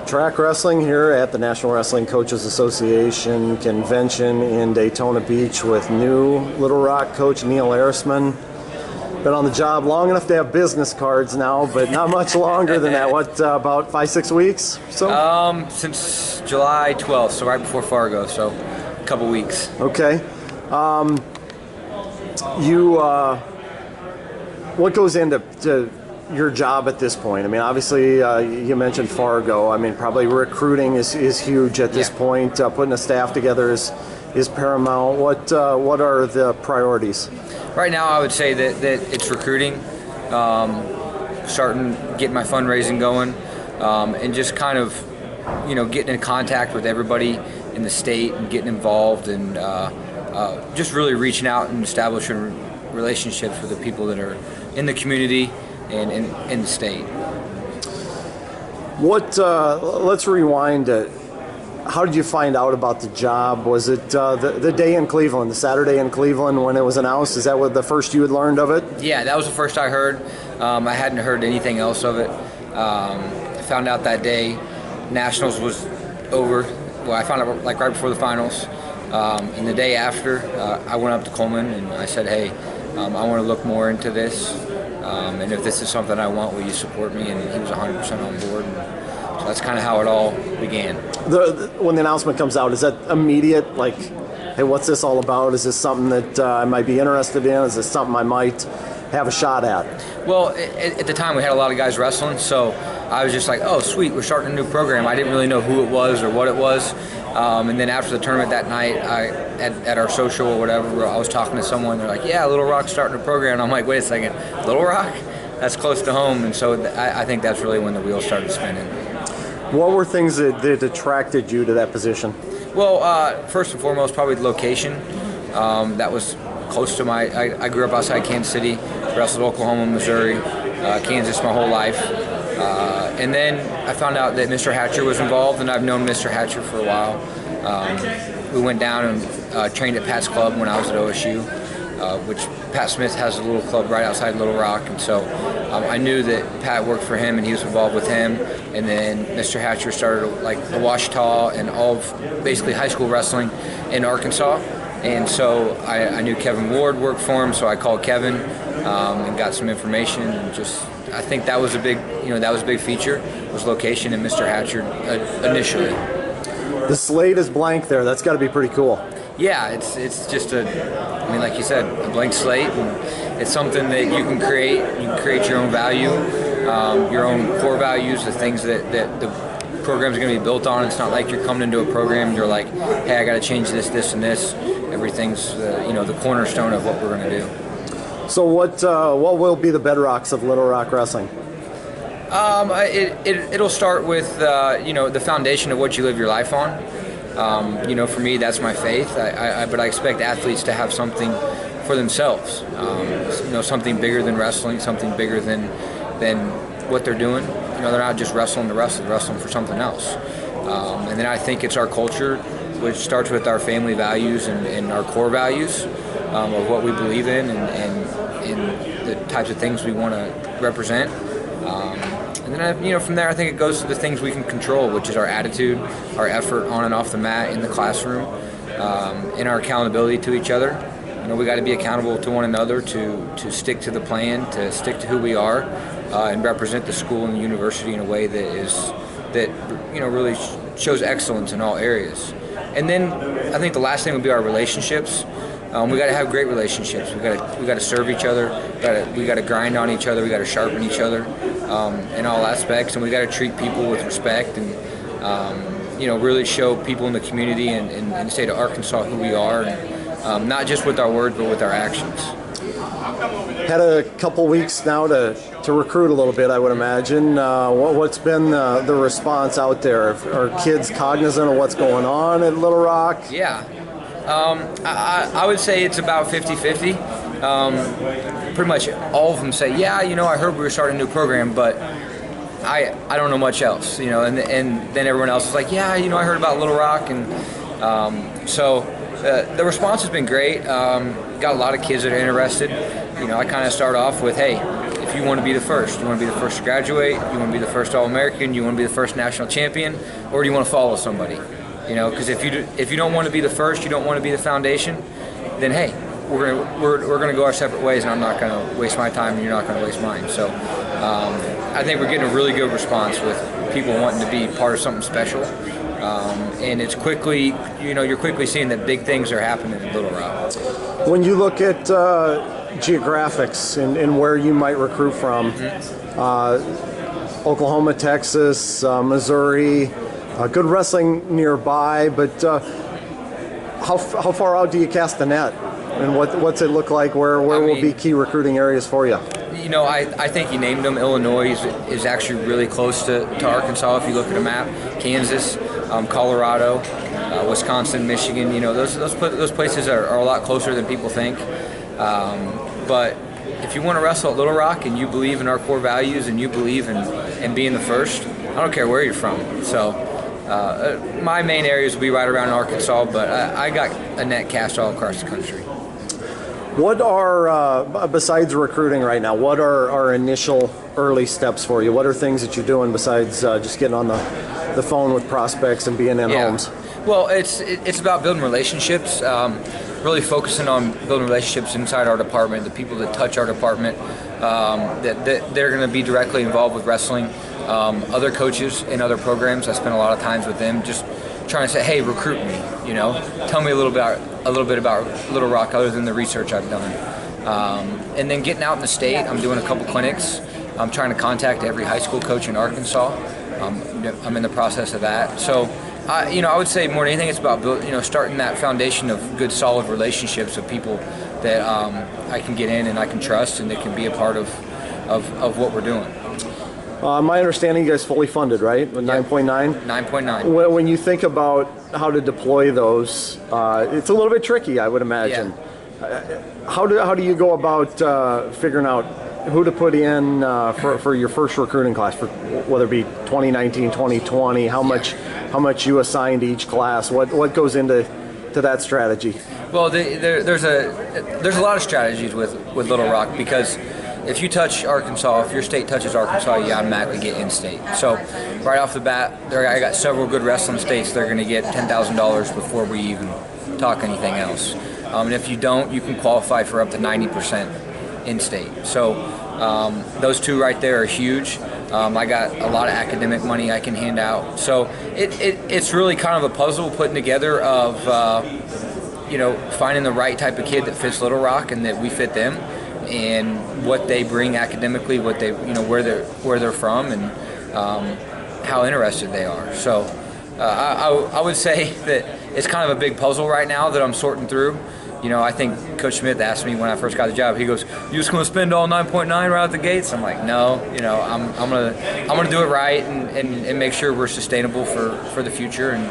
Track wrestling here at the National Wrestling Coaches Association convention in Daytona Beach with new Little Rock coach Neil Erisman. Been on the job long enough to have business cards now, but not much longer than that. What, about 5-6 weeks? So since July 12th, so right before Fargo, so a couple weeks. Okay. What goes into your job at this point? I mean, obviously, you mentioned Fargo. I mean, probably recruiting is huge at this point. Putting a staff together is paramount. What are the priorities? Right now, I would say that it's recruiting, getting my fundraising going, and just kind of, getting in contact with everybody in the state and getting involved and just really reaching out and establishing relationships with the people that are in the community and in the state. Let's rewind. How did you find out about the job? Was it the day in Cleveland, the Saturday in Cleveland when it was announced? Is that what the first you had learned of it? Yeah, that was the first I heard. I hadn't heard anything else of it. I found out that day. Nationals was over. Well, I found out like right before the finals. And the day after, I went up to Coleman and I said, hey, I want to look more into this. And if this is something I want, will you support me? And he was 100% on board. And so that's kind of how it all began. When the announcement comes out, is that immediate? Like, hey, what's this all about? Is this something that I might be interested in? Is this something I might have a shot at? Well, at the time we had a lot of guys wrestling, so I was just like, oh, sweet, we're starting a new program. I didn't really know who it was or what it was. And then after the tournament that night, at our social or whatever, I was talking to someone. They're like, yeah, Little Rock's starting a program. And I'm like, wait a second, Little Rock? That's close to home. And so I think that's really when the wheels started spinning. What were things that attracted you to that position? Well, first and foremost, probably the location. That was close to I grew up outside Kansas City, wrestled Oklahoma, Missouri, Kansas my whole life. And then I found out that Mr. Hatcher was involved, and I've known Mr. Hatcher for a while. We went down and trained at Pat's Club when I was at OSU, which Pat Smith has a little club right outside Little Rock. And so I knew that Pat worked for him and he was involved with him. And then Mr. Hatcher started like the Washita and all of basically high school wrestling in Arkansas. And so I knew Kevin Ward worked for him, so I called Kevin and got some information. And just I think that was a big, that was a big feature, was location and Mr. Hatcher initially. The slate is blank there. That's got to be pretty cool. Yeah, it's just like you said, a blank slate, and it's something that you can create. You can create your own value, your own core values, the things that the program's going to be built on. It's not like you're coming into a program and you're like, hey, I got to change this, this, and this. Everything's the cornerstone of what we're going to do. So what will be the bedrocks of Little Rock wrestling? It'll start with the foundation of what you live your life on. For me, that's my faith. But I expect athletes to have something for themselves. Something bigger than wrestling, something bigger than what they're doing. They're not just wrestling to wrestle, they're wrestling for something else. And then I think it's our culture, which starts with our family values and our core values of what we believe in and the types of things we want to represent. And then, from there, I think it goes to the things we can control, which is our attitude, our effort on and off the mat, in the classroom, and our accountability to each other. We got to be accountable to one another, to stick to the plan, to stick to who we are, and represent the school and the university in a way that really shows excellence in all areas. And then I think the last thing would be our relationships. We got to have great relationships. We got to serve each other. We got to grind on each other. We got to sharpen each other in all aspects, and we got to treat people with respect and really show people in the community and the state of Arkansas who we are, and, not just with our words but with our actions. Had a couple weeks now to recruit a little bit, I would imagine. What's been the response out there? Are kids cognizant of what's going on at Little Rock? Yeah. I would say it's about 50-50. Pretty much all of them say, yeah, I heard we were starting a new program, but I don't know much else, and then everyone else is like, yeah, I heard about Little Rock, and so the response has been great. Got a lot of kids that are interested. I kind of start off with, hey, if you want to be the first. You want to be the first to graduate. You want to be the first All-American. You want to be the first national champion, or do you want to follow somebody? Because if you don't want to be the first, you don't want to be the foundation, then hey, we're gonna go our separate ways, and I'm not gonna waste my time, and you're not gonna waste mine. So I think we're getting a really good response with people wanting to be part of something special, and it's quickly, you're quickly seeing that big things are happening in Little Rock. When you look at geographics and where you might recruit from, Oklahoma, Texas, Missouri, good wrestling nearby, but how far out do you cast the net? And what's it look like? Where will be key recruiting areas for you? I think you named them. Illinois is actually really close to Arkansas if you look at a map. Kansas, Colorado, Wisconsin, Michigan. Those places are a lot closer than people think. But if you want to wrestle at Little Rock and you believe in our core values and you believe in being the first, I don't care where you're from. So my main areas will be right around Arkansas, but I got a net cast all across the country. What are, besides recruiting right now, what are our initial early steps for you? What are things that you're doing besides just getting on the phone with prospects and being in homes? Well, it's about building relationships, really focusing on building relationships inside our department, the people that touch our department, that they're going to be directly involved with wrestling. Other coaches in other programs, I spend a lot of times with them just trying to say, hey, recruit me, tell me a little bit about Little Rock other than the research I've done. And then getting out in the state, I'm doing a couple clinics. I'm trying to contact every high school coach in Arkansas. I'm in the process of that. So, I would say more than anything, it's about starting that foundation of good, solid relationships with people that I can get in and I can trust and that can be a part of what we're doing. My understanding, you guys fully funded, right? With 9.9? 9.9. When you think about how to deploy those, it's a little bit tricky, I would imagine. Yeah. How do you go about figuring out who to put in for your first recruiting class, for whether it be 2019, 2020? How much you assign to each class? What goes into that strategy? Well, there's a lot of strategies with Little Rock, because if you touch Arkansas, if your state touches Arkansas, you automatically get in-state. So right off the bat, I got several good wrestling states that are going to get $10,000 before we even talk anything else. And if you don't, you can qualify for up to 90% in-state. So those two right there are huge. I got a lot of academic money I can hand out. So it's really kind of a puzzle putting together of finding the right type of kid that fits Little Rock and that we fit them, and what they bring academically, what they where they're from, and how interested they are. So I would say that it's kind of a big puzzle right now that I'm sorting through. I think Coach Smith asked me when I first got the job. He goes, "You just going to spend all 9.9 right out the gates?" I'm like, "No, I'm gonna do it right and make sure we're sustainable for the future." And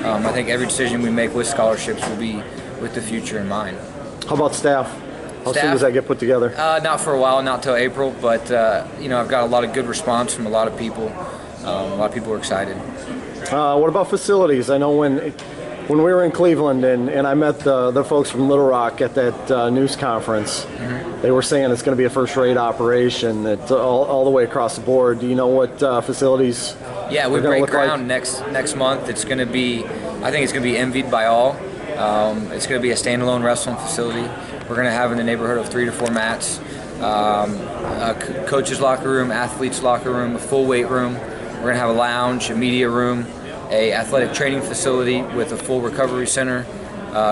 I think every decision we make with scholarships will be with the future in mind. How about staff? How soon does that get put together? Not for a while, not till April, but I've got a lot of good response from a lot of people. A lot of people are excited. What about facilities? I know when we were in Cleveland and I met the folks from Little Rock at that news conference, they were saying it's going to be a first-rate operation that all the way across the board. Do you know what facilities? Yeah, we break ground next month. It's going to be, I think it's going to be envied by all. It's going to be a standalone wrestling facility. We're going to have in the neighborhood of 3 to 4 mats, a coach's locker room, athlete's locker room, a full weight room. We're going to have a lounge, a media room, a athletic training facility with a full recovery center,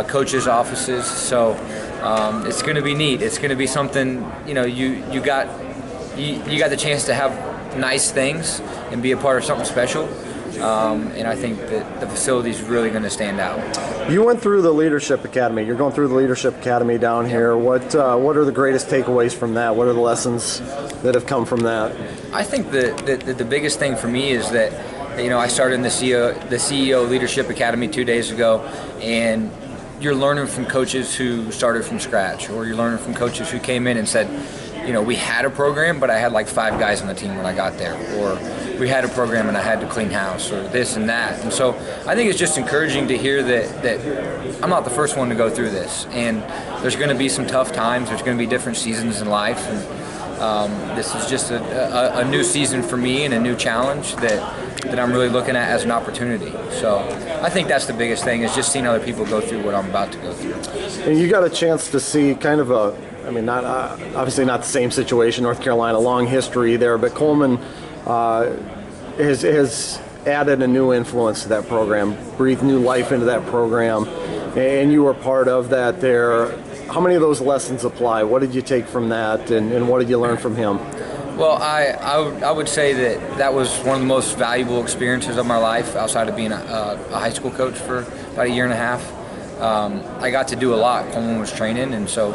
coaches' offices. So it's going to be neat. It's going to be something, you got the chance to have nice things and be a part of something special. And I think that the facility is really going to stand out. You went through the Leadership Academy. You're going through the Leadership Academy down here. What are the greatest takeaways from that? What are the lessons that have come from that? I think that the biggest thing for me is that I started in the CEO Leadership Academy 2 days ago, and you're learning from coaches who started from scratch, or you're learning from coaches who came in and said, we had a program, but I had like 5 guys on the team when I got there, or we had a program and I had to clean house, or this and that. And so I think it's just encouraging to hear that I'm not the first one to go through this, and there's going to be some tough times. There's going to be different seasons in life, and This is just a new season for me and a new challenge that I'm really looking at as an opportunity. So I think that's the biggest thing, is just seeing other people go through what I'm about to go through. And you got a chance to see kind of not obviously not the same situation, North Carolina, long history there, but Coleman has added a new influence to that program, breathed new life into that program, and you were part of that there. How many of those lessons apply? What did you take from that, and what did you learn from him? Well, I would say that was one of the most valuable experiences of my life outside of being a high school coach for about a year and a half. I got to do a lot. Coleman was training, and so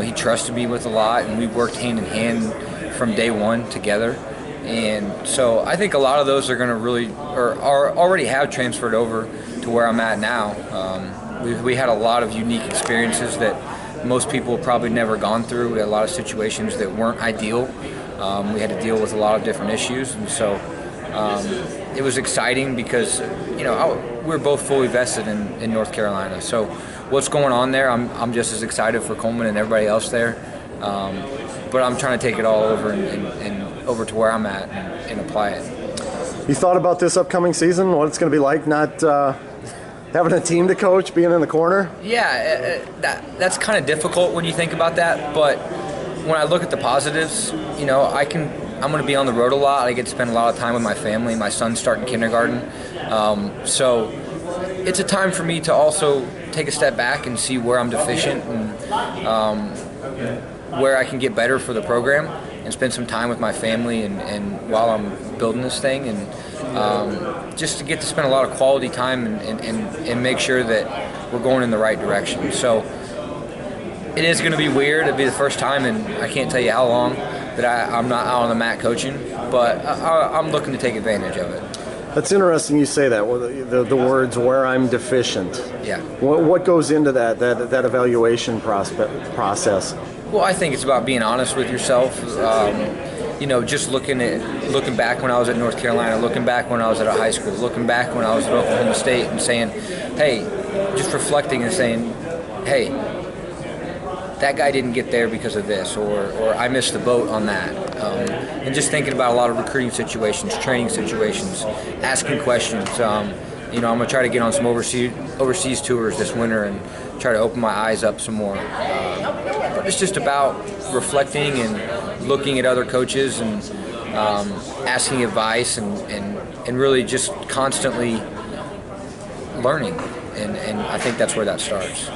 he trusted me with a lot, and we worked hand in hand from day one together. And so I think a lot of those are going to really, or already have transferred over to where I'm at now. We had a lot of unique experiences that most people have probably never gone through. We had a lot of situations that weren't ideal. We had to deal with a lot of different issues, and so it was exciting because we're both fully vested in North Carolina. So what's going on there, I'm just as excited for Coleman and everybody else there. But I'm trying to take it all over and over to where I'm at and apply it. You thought about this upcoming season, what it's going to be like, not having a team to coach, being in the corner? Yeah, that's kind of difficult when you think about that. But when I look at the positives, I'm going to be on the road a lot. I get to spend a lot of time with my family. My son's starting kindergarten. So it's a time for me to also take a step back and see where I'm deficient and where I can get better for the program, and spend some time with my family and while I'm building this thing, and just to get to spend a lot of quality time and make sure that we're going in the right direction. So it is going to be weird. It'll be the first time, and I can't tell you how long, that I'm not out on the mat coaching, but I'm looking to take advantage of it. That's interesting you say that, the words "where I'm deficient." Yeah. What goes into that evaluation process? Well, I think it's about being honest with yourself. Just looking back when I was at North Carolina, looking back when I was at a high school, looking back when I was at Oklahoma State, and saying, hey, just reflecting and saying, hey, that guy didn't get there because of this, or I missed the boat on that. And just thinking about a lot of recruiting situations, training situations, asking questions. I'm going to try to get on some overseas tours this winter and try to open my eyes up some more. But it's just about reflecting and looking at other coaches and asking advice and really just constantly learning. And I think that's where that starts.